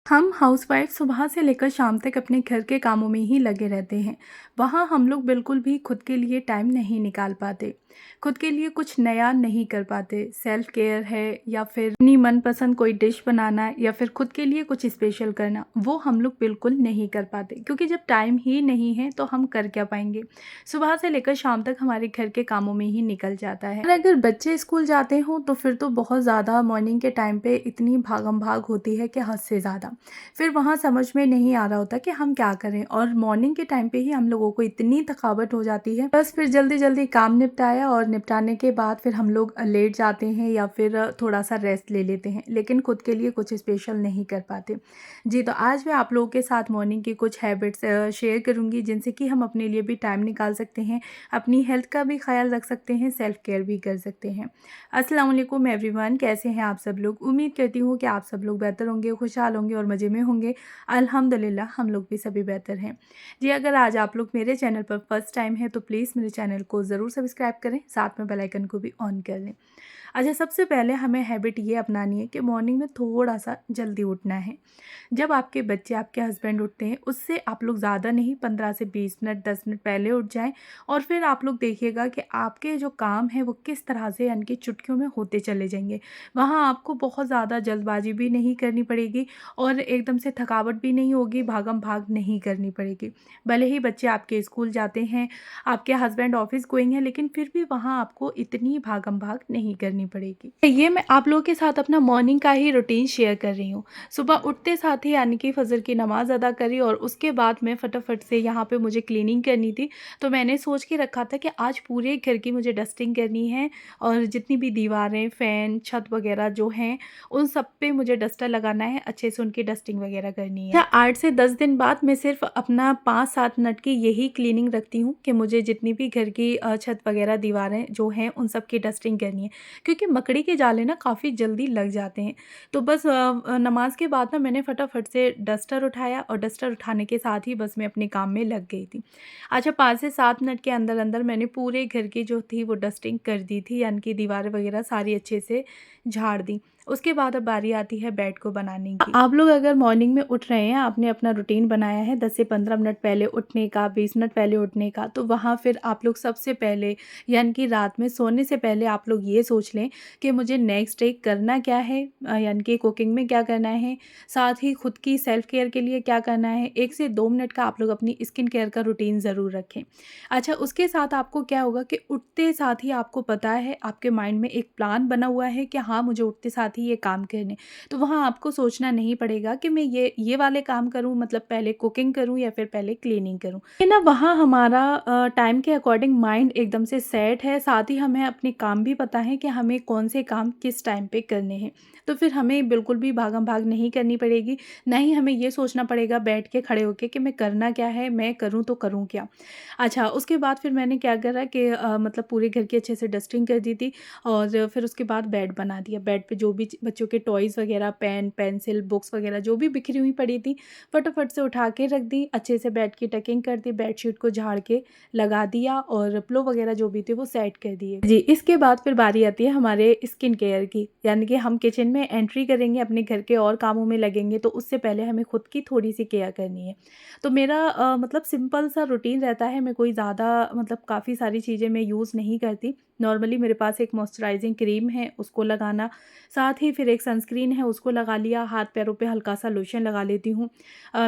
हम हाउसवाइफ सुबह से लेकर शाम तक अपने घर के कामों में ही लगे रहते हैं। वहाँ हम लोग बिल्कुल भी खुद के लिए टाइम नहीं निकाल पाते। खुद के लिए कुछ नया नहीं कर पाते। सेल्फ केयर है या फिर अपनी मनपसंद कोई डिश बनाना या फिर खुद के लिए कुछ स्पेशल करना, वो हम लोग बिल्कुल नहीं कर पाते क्योंकि जब टाइम ही नहीं है तो हम कर क्या पाएंगे। सुबह से लेकर शाम तक हमारे घर के कामों में ही निकल जाता है। और अगर बच्चे स्कूल जाते हों तो फिर तो बहुत ज़्यादा मॉर्निंग के टाइम पे इतनी भागम भाग होती है कि हद से ज़्यादा। फिर वहाँ समझ में नहीं आ रहा होता कि हम क्या करें, और मॉर्निंग के टाइम पे ही हम लोगों को इतनी थकावट हो जाती है, बस फिर जल्दी जल्दी काम निपटाया और निपटाने के बाद फिर हम लोग लेट जाते हैं या फिर थोड़ा सा रेस्ट ले लेते हैं, लेकिन खुद के लिए कुछ स्पेशल नहीं कर पाते। जी, तो आज मैं आप लोगों के साथ मॉर्निंग की कुछ हैबिट्स शेयर करूँगी जिनसे कि हम अपने लिए भी टाइम निकाल सकते हैं, अपनी हेल्थ का भी ख्याल रख सकते हैं, सेल्फ केयर भी कर सकते हैं। अस्सलाम वालेकुम एवरीवन, कैसे हैं आप सब लोग? उम्मीद करती हूँ कि आप सब लोग बेहतर होंगे, खुशहाल होंगे और मज़े में होंगे। अल्हम्दुलिल्लाह हम लोग भी सभी बेहतर हैं। जी, अगर आज आप लोग मेरे चैनल पर फर्स्ट टाइम हैं तो प्लीज़ मेरे चैनल को ज़रूर सब्सक्राइब करें, साथ में बेल आइकन को भी ऑन कर लें। अच्छा, सबसे पहले हमें हैबिट ये अपनानी है कि मॉर्निंग में थोड़ा-सा जल्दी उठना है। जब आपके बच्चे, आपके हस्बैंड उठते हैं, उससे आप लोग ज़्यादा नहीं, 15 से 20 मिनट, 10 मिनट पहले उठ जाएँ और फिर आप लोग देखिएगा कि आपके जो काम हैं वो किस तरह से यानी कि चुटकियों में होते चले जाएँगे। वहाँ आपको बहुत ज़्यादा जल्दबाज़ी भी नहीं करनी पड़ेगी और एकदम से थकावट भी नहीं होगी, भागम-भाग नहीं करनी पड़ेगी। भले ही बच्चे आपके स्कूल जाते हैं, आपके हस्बैंड ऑफ़िस गोइंग हैं, लेकिन फिर भी वहाँ आपको इतनी भागम-भाग नहीं करनी पड़ेगी। ये मैं आप लोगों के साथ अपना मॉर्निंग का ही रूटीन शेयर कर रही हूँ। सुबह उठते साथ ही यानी कि फ़जर की नमाज़ अदा करी और उसके बाद मैं फटाफट से यहाँ पे मुझे क्लीनिंग करनी थी, तो मैंने सोच के रखा था कि आज पूरे घर की मुझे डस्टिंग करनी है और जितनी भी दीवारें, फ़ैन, छत वगैरह जो हैं, उन सब पे मुझे डस्टर लगाना है, अच्छे से उनकी डस्टिंग वगैरह करनी है। 8 से 10 दिन बाद मैं सिर्फ़ अपना 5-7 मिनट की यही क्लीनिंग रखती हूँ कि मुझे जितनी भी घर की छत वगैरह, दीवारें जो हैं, उन सब की डस्टिंग करनी है, क्योंकि मकड़ी के जाले ना काफ़ी जल्दी लग जाते हैं। तो बस नमाज़ के बाद ना मैंने फटाफट से डस्टर उठाया और डस्टर उठाने के साथ ही बस मैं अपने काम में लग गई थी। अच्छा, 5 से 7 मिनट के अंदर-अंदर मैंने पूरे घर की जो थी वो डस्टिंग कर दी थी, यानी कि दीवारें वगैरह सारी अच्छे से झाड़ दी। उसके बाद अब बारी आती है बेड को बनाने की। आप लोग अगर मॉर्निंग में उठ रहे हैं, आपने अपना रूटीन बनाया है 10 से 15 मिनट पहले उठने का, 20 मिनट पहले उठने का, तो वहाँ फिर आप लोग सबसे पहले यानी कि रात में सोने से पहले आप लोग ये सोच लें कि मुझे नेक्स्ट डे करना क्या है, यानी कि कुकिंग में क्या करना है, साथ ही खुद की सेल्फ केयर के लिए क्या करना है। 1 से 2 मिनट का आप लोग अपनी स्किन केयर का रूटीन ज़रूर रखें। अच्छा, उसके साथ आपको क्या होगा कि उठते साथ ही आपको पता है, आपके माइंड में एक प्लान बना हुआ है कि हाँ, मुझे उठते साथ ही ये काम करने। तो वहाँ आपको सोचना नहीं पड़ेगा कि मैं ये वाले काम करूँ, मतलब पहले कुकिंग करूँ या फिर पहले क्लीनिंग करूँ। ये ना वहाँ हमारा टाइम के अकॉर्डिंग माइंड एकदम से सेट है, साथ ही हमें अपने काम भी पता है कि हमें कौन से काम किस टाइम पे करने हैं। तो फिर हमें बिल्कुल भी भागम-भाग नहीं करनी पड़ेगी, ना ही हमें ये सोचना पड़ेगा बैठ के खड़े होके कि मैं करना क्या है, मैं करूँ तो करूँ क्या? अच्छा, उसके बाद फिर मैंने क्या करा कि मतलब पूरे घर की अच्छे से डस्टिंग कर दी थी और फिर उसके बाद बेड बना दिया। बेड पे जो भी बच्चों के टॉयज़ वगैरह, पेन, पेंसिल, बुक्स वगैरह जो भी बिखरी हुई पड़ी थी, फटाफट से उठा के रख दी। अच्छे से बेड की टकिंग कर दी, बेडशीट को झाड़ के लगा दिया और पिलो वगैरह जो भी थे वो सेट कर दिए। जी, इसके बाद फिर बारी आती है हमारे स्किन केयर की, यानी कि हम किचन में एंट्री करेंगे, अपने घर के और कामों में लगेंगे, तो उससे पहले हमें खुद की थोड़ी-सी केयर करनी है। तो मेरा मतलब सिंपल सा रूटीन रहता है, मैं कोई ज़्यादा मतलब काफ़ी सारी चीज़ें मैं यूज़ नहीं करती। नॉर्मली मेरे पास एक मॉइस्चराइजिंग क्रीम है, उसको लगाना, साथ ही फिर एक सनस्क्रीन है, उसको लगा लिया, हाथ पैरों पे हल्का-सा लोशन लगा लेती हूँ।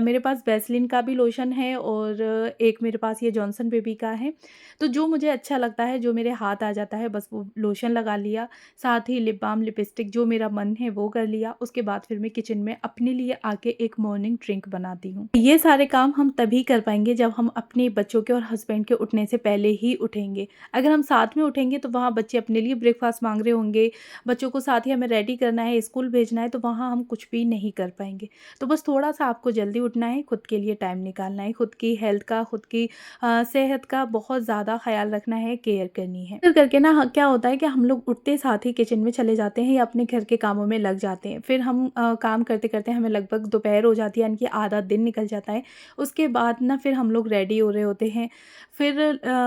मेरे पास वैसलीन का भी लोशन है और एक मेरे पास ये जॉनसन बेबी का है। तो जो मुझे अच्छा लगता है, जो मेरे हाथ आ जाता है, बस वो लोशन लगा लिया, साथ ही लिप बाम, लिपस्टिक जो मेरा मन है वो कर लिया। उसके बाद फिर मैं किचन में अपने लिए आके एक मॉर्निंग ड्रिंक बनाती हूँ। ये सारे काम हम तभी कर पाएँगे जब हम अपने बच्चों के और हस्बैंड के उठने से पहले ही उठेंगे। अगर हम साथ में उठेंगे तो वहाँ बच्चे अपने लिए ब्रेकफ़ास्ट माँग रहे होंगे, बच्चों को साथ ही हमें रेडी करना है, स्कूल भेजना है, तो वहाँ हम कुछ भी नहीं कर पाएँगे। तो बस थोड़ा-सा आपको जल्दी उठना है, खुद के लिए टाइम निकालना है, खुद की हेल्थ का, खुद की सेहत का बहुत ज़्यादा ख़्याल रखना है, केयर करनी है। फिर करके ना क्या होता है कि हम लोग उठते साथ ही किचन में चले जाते हैं या अपने घर के कामों में लग जाते हैं। फिर हम काम करते-करते हमें लगभग दोपहर हो जाती है, यानी कि आधा दिन निकल जाता है। उसके बाद ना फिर हम लोग रेडी हो रहे होते हैं। फिर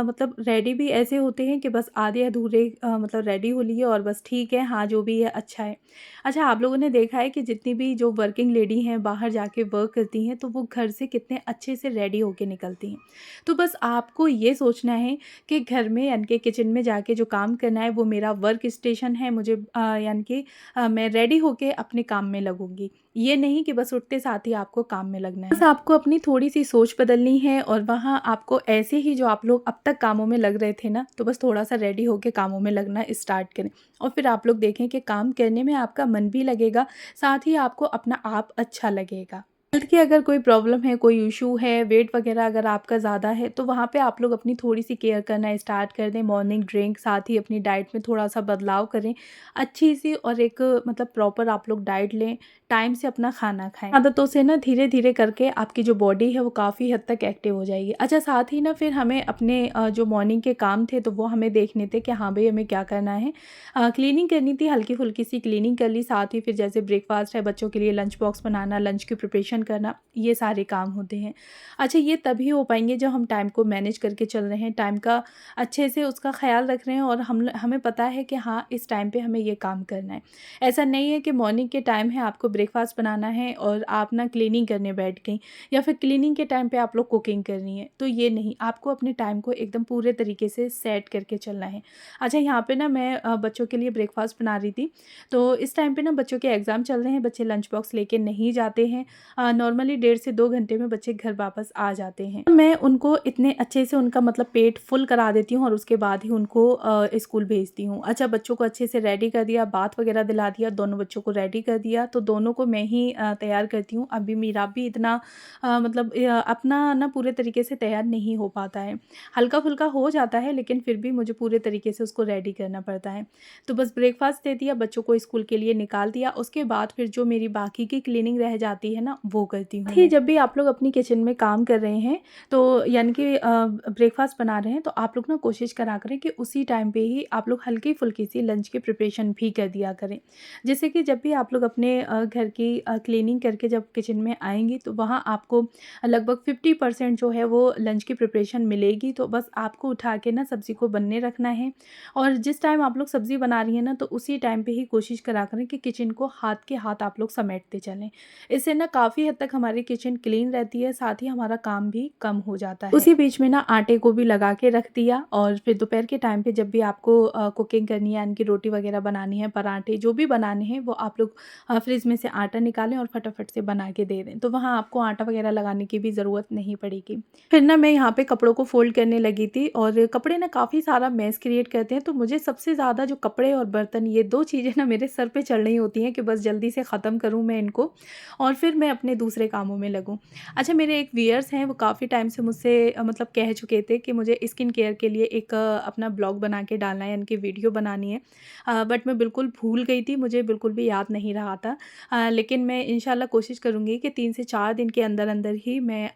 मतलब रेडी भी ऐसे होते हैं कि बस आधी आधे-अधूरे मतलब रेडी हो लिए और बस ठीक है, हाँ, जो भी है अच्छा है। अच्छा, आप लोगों ने देखा है कि जितनी भी जो वर्किंग लेडी हैं बाहर जाके वर्क करती हैं, तो वो घर से कितने अच्छे से रेडी होके निकलती हैं। तो बस आपको ये सोचना है कि घर में यानी कि किचन में जाके जो काम करना है वो मेरा वर्क स्टेशन है, मुझे यानी कि मैं रेडी होके अपने काम में लगूँगी। ये नहीं कि बस उठते साथ ही आपको काम में लगना है। बस आपको अपनी थोड़ी-सी सोच बदलनी है और वहाँ आपको ऐसे ही जो आप लोग अब तक कामों में लग रहे थे ना, तो बस थोड़ा-सा रेडी होके कामों में लगना स्टार्ट करें। और फिर आप लोग देखें कि काम करने में आपका मन भी लगेगा, साथ ही आपको अपना आप अच्छा लगेगा। हेल्थ की अगर कोई प्रॉब्लम है, कोई इश्यू है, वेट वगैरह अगर आपका ज़्यादा है, तो वहाँ पे आप लोग अपनी थोड़ी-सी केयर करना स्टार्ट कर दें। मॉर्निंग ड्रिंक, साथ ही अपनी डाइट में थोड़ा-सा बदलाव करें। अच्छी-सी और एक मतलब प्रॉपर आप लोग डाइट लें, टाइम से अपना खाना खाएँ। आदतों से ना धीरे-धीरे करके आपकी जो बॉडी है वो काफ़ी हद तक एक्टिव हो जाएगी। अच्छा, साथ ही ना फिर हमें अपने जो मॉर्निंग के काम थे तो वो हमें देखने थे कि हाँ भई, हमें क्या करना है। क्लीनिंग करनी थी, हल्की-फुल्की सी क्लीनिंग कर ली, साथ ही फिर जैसे ब्रेकफ़ास्ट है, बच्चों के लिए लंच बॉक्स बनाना, लंच की प्रिपरेशन करना, ये सारे काम होते हैं। अच्छा, ये तभी हो पाएँगे जब हम टाइम को मैनेज करके चल रहे हैं, टाइम का अच्छे से उसका ख़्याल रख रहे हैं और हमें पता है कि हाँ, इस टाइम पे हमें ये काम करना है। ऐसा नहीं है कि मॉर्निंग के टाइम है, आपको ब्रेकफ़ास्ट बनाना है और आप ना क्लीनिंग करने बैठ गईं, या फिर क्लीनिंग के टाइम पे आप लोग कुकिंग कर रही हैं, तो ये नहीं, आपको अपने टाइम को एकदम पूरे तरीके से सेट करके चलना है। अच्छा, यहाँ पे ना मैं बच्चों के लिए ब्रेकफ़ास्ट बना रही थी, तो इस टाइम पे ना बच्चों के एग्ज़ाम चल रहे हैं, बच्चे लंच बॉक्स लेके नहीं जाते हैं। नॉर्मली 1.5 से 2 घंटे में बच्चे घर वापस आ जाते हैं। मैं उनको इतने अच्छे से उनका मतलब पेट फुल करा देती हूँ और उसके बाद ही उनको स्कूल भेजती हूँ। अच्छा, बच्चों को अच्छे से रेडी कर दिया, बाथ वगैरह दिला दिया, दोनों बच्चों को रेडी कर दिया, तो दोनों को मैं ही तैयार करती हूँ। अभी मेरा भी इतना मतलब अपना ना पूरे तरीके से तैयार नहीं हो पाता है। हल्का-फुल्का हो जाता है, लेकिन फिर भी मुझे पूरे तरीके से उसको रेडी करना पड़ता है। तो बस ब्रेकफ़ास्ट दे दिया, बच्चों को स्कूल के लिए निकाल दिया, उसके बाद फिर जो मेरी बाकी की क्लीनिंग रह जाती है ना, वो करती हूँ मैं। जब भी आप लोग अपनी किचन में काम कर रहे हैं, तो यानी कि ब्रेकफ़ास्ट बना रहे हैं, तो आप लोग ना कोशिश करा करें कि उसी टाइम पे ही आप लोग हल्की-फुल्की सी लंच की प्रिपरेशन भी कर दिया करें। जिससे कि जब भी आप लोग अपने घर की क्लीनिंग करके जब किचन में आएँगी, तो वहाँ आपको लगभग 50% जो है वो लंच की प्रिपरेशन मिलेगी। तो बस आपको उठा के ना सब्ज़ी को बनने रखना है और जिस टाइम आप लोग सब्ज़ी बना रही हैं ना, तो उसी टाइम पे ही कोशिश करा करें कि किचन को हाथ के हाथ आप लोग समेटते चलें। इससे ना काफ़ी हद तक हमारी किचन क्लीन रहती है, साथ ही हमारा काम भी कम हो जाता है। उसी बीच में ना आटे को भी लगा के रख दिया और फिर दोपहर के टाइम पे जब भी आपको कुकिंग करनी है, यानी कि रोटी वगैरह बनानी है, पराठे जो भी बनाने हैं, वो आप लोग फ्रिज में से आटा निकालें और फटाफट से बना के दे दें। तो वहाँ आपको आटा वगैरह लगाने की भी ज़रूरत नहीं पड़ेगी। फिर ना मैं यहाँ पे कपड़ों को फ़ोल्ड करने लगी थी और कपड़े ना काफ़ी सारा मेस क्रिएट करते हैं, तो मुझे सबसे ज़्यादा जो कपड़े और बर्तन, ये 2 चीज़ें ना मेरे सर पे चढ़ रही होती हैं कि बस जल्दी से ख़त्म करूँ मैं इनको और फिर मैं अपने दूसरे कामों में लगूँ। अच्छा, मेरे एक व्यूअर्स हैं, वो काफ़ी टाइम से मुझसे मतलब कह चुके थे कि मुझे स्किन केयर के लिए एक अपना ब्लॉग बना के डालना है, यानी कि वीडियो बनानी है। बट मैं बिल्कुल भूल गई थी, मुझे बिल्कुल भी याद नहीं रहा था। लेकिन मैं इंशाल्लाह कोशिश करूँगी कि 3 से 4 दिन के अंदर-अंदर ही मैं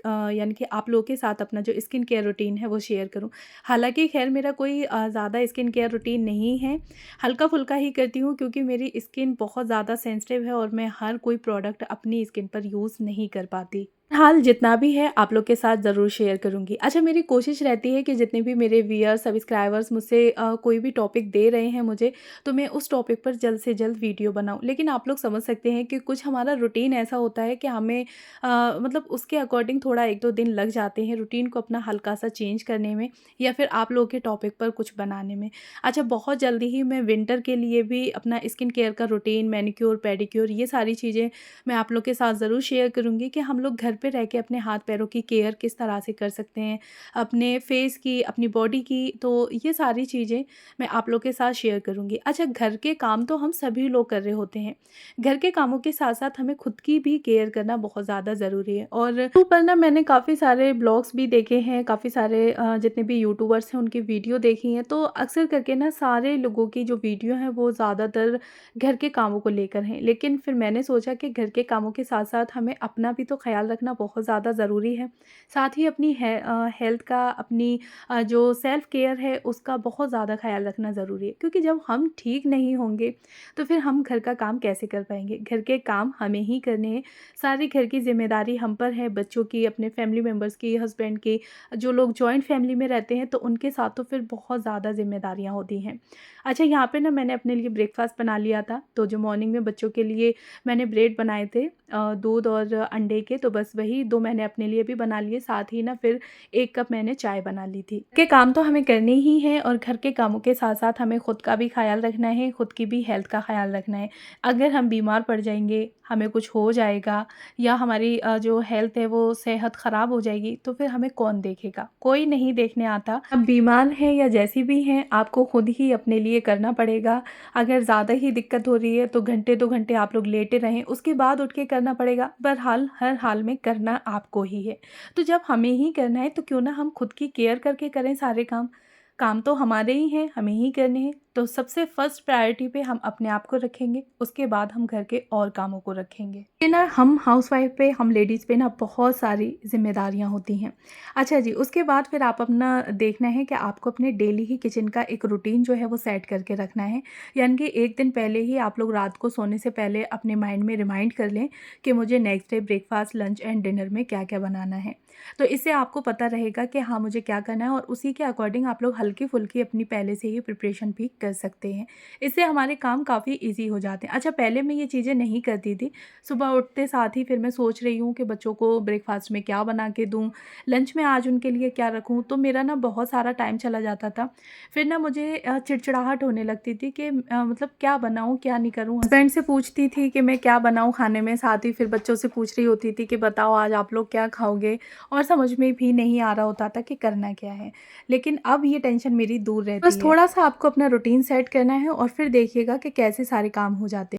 यानी कि आप लोगों के साथ अपना जो स्किन केयर रूटीन है वो शेयर करूँ। हालाँकि ख़ैर मेरा कोई ज़्यादा स्किन केयर रूटीन नहीं है, हल्का-फुल्का ही करती हूँ क्योंकि मेरी स्किन बहुत ज़्यादा सेंसिटिव है और मैं हर कोई प्रोडक्ट अपनी स्किन पर यूज़ नहीं कर पाती। हाल जितना भी है आप लोग के साथ ज़रूर शेयर करूँगी। अच्छा, मेरी कोशिश रहती है कि जितने भी मेरे व्यूअर्स, सब्सक्राइबर्स मुझसे कोई भी टॉपिक दे रहे हैं मुझे, तो मैं उस टॉपिक पर जल्द से जल्द वीडियो बनाऊँ। लेकिन आप लोग समझ सकते हैं कि कुछ हमारा रूटीन ऐसा होता है कि हमें मतलब उसके अकॉर्डिंग थोड़ा 1-2 दिन लग जाते हैं रूटीन को अपना हल्का-सा चेंज करने में या फिर आप लोगों के टॉपिक पर कुछ बनाने में। अच्छा, बहुत जल्दी ही मैं विंटर के लिए भी अपना स्किन केयर का रूटीन, मैनीक्योर, पेडीक्योर, ये सारी चीज़ें मैं आप लोग के साथ ज़रूर शेयर करूँगी कि हम लोग घर पे रह के अपने हाथ पैरों की केयर किस तरह से कर सकते हैं, अपने फेस की, अपनी बॉडी की, तो ये सारी चीज़ें मैं आप लोग के साथ शेयर करूँगी। अच्छा, घर के काम तो हम सभी लोग कर रहे होते हैं, घर के कामों के साथ-साथ हमें खुद की भी केयर करना बहुत ज़्यादा ज़रूरी है। और यूट्यूब पर ना मैंने काफ़ी सारे ब्लॉग्स भी देखे हैं, काफ़ी सारे जितने भी यूट्यूबर्स हैं उनकी वीडियो देखी हैं, तो अक्सर करके ना सारे लोगों की जो वीडियो हैं वो ज़्यादातर घर के कामों को लेकर हैं। लेकिन फिर मैंने सोचा कि घर के कामों के साथ-साथ हमें अपना भी तो ख़्याल रखना रखना बहुत ज़्यादा ज़रूरी है। साथ ही अपनी हेल्थ का, अपनी जो सेल्फ़ केयर है उसका बहुत ज़्यादा ख़्याल रखना ज़रूरी है, क्योंकि जब हम ठीक नहीं होंगे तो फिर हम घर का काम कैसे कर पाएँगे? घर के काम हमें ही करने हैं, सारी घर की ज़िम्मेदारी हम पर है, बच्चों की, अपने फैमिली मेंबर्स की, हस्बैंड की। जो लोग जॉइंट फैमिली में रहते हैं तो उनके साथ तो फिर बहुत ज़्यादा ज़िम्मेदारियाँ होती हैं। अच्छा, यहाँ पे ना मैंने अपने लिए ब्रेकफ़ास्ट बना लिया था, तो जो मॉर्निंग में बच्चों के लिए मैंने ब्रेड बनाए थे दूध और अंडे के, तो बस वही 2 मैंने अपने लिए भी बना लिए, साथ ही ना फिर 1 कप मैंने चाय बना ली थी। के काम तो हमें करने ही हैं और घर के कामों के साथ-साथ हमें खुद का भी ख़्याल रखना है, खुद की भी हेल्थ का ख़्याल रखना है। अगर हम बीमार पड़ जाएँगे, हमें कुछ हो जाएगा या हमारी जो हेल्थ है वो सेहत ख़राब हो जाएगी, तो फिर हमें कौन देखेगा? कोई नहीं देखने आता। आप बीमार हैं या जैसी भी हैं, आपको खुद ही अपने लिए करना पड़ेगा। अगर ज़्यादा ही दिक्कत हो रही है तो घंटे 2 घंटे आप लोग लेटे रहें, उसके बाद उठ के करना पड़ेगा। बहरहाल हर हाल में करना आपको ही है। तो जब हमें ही करना है तो क्यों ना हम खुद की केयर करके करें सारे काम। काम तो हमारे ही हैं, हमें ही करने हैं। तो सबसे फर्स्ट प्रायोरिटी पे हम अपने आप को रखेंगे, उसके बाद हम घर के और कामों को रखेंगे। ये ना हम हाउसवाइफ़ पे, हम लेडीज़ पे ना बहुत सारी ज़िम्मेदारियाँ होती हैं। अच्छा जी, उसके बाद फिर आप अपना देखना है कि आपको अपने डेली ही किचन का एक रूटीन जो है वो सेट करके रखना है। यानी कि 1 दिन पहले ही आप लोग रात को सोने से पहले अपने माइंड में रिमाइंड कर लें कि मुझे next day breakfast, lunch and dinner में क्या-क्या बनाना है। तो इससे आपको पता रहेगा कि हाँ, मुझे क्या करना है और उसी के अकॉर्डिंग आप लोग हल्की-फुल्की अपनी पहले से ही प्रिपरेशन भी कर सकते हैं। इससे हमारे काम काफ़ी ईज़ी हो जाते हैं। अच्छा, पहले मैं ये चीज़ें नहीं करती थी। सुबह उठते साथ ही फिर मैं सोच रही हूँ कि बच्चों को ब्रेकफ़ास्ट में क्या बना के दूँ, लंच में आज उनके लिए क्या रखूँ, तो मेरा ना बहुत सारा टाइम चला जाता था। फिर ना मुझे चिड़चिड़ाहट होने लगती थी कि मतलब क्या बनाऊँ, क्या नहीं करूँ? हस्बैंड से पूछती थी कि मैं क्या बनाऊँ खाने में, साथ ही फिर बच्चों से पूछ रही होती थी कि बताओ आज आप लोग क्या खाओगे? और समझ में भी नहीं आ रहा होता था कि करना क्या है। लेकिन अब ये टेंशन मेरी दूर रहती है। बस थोड़ा-सा आपको अपना रूटीन सेट करना है और फिर देखिएगा कि कैसे सारे काम हो जाते हैं।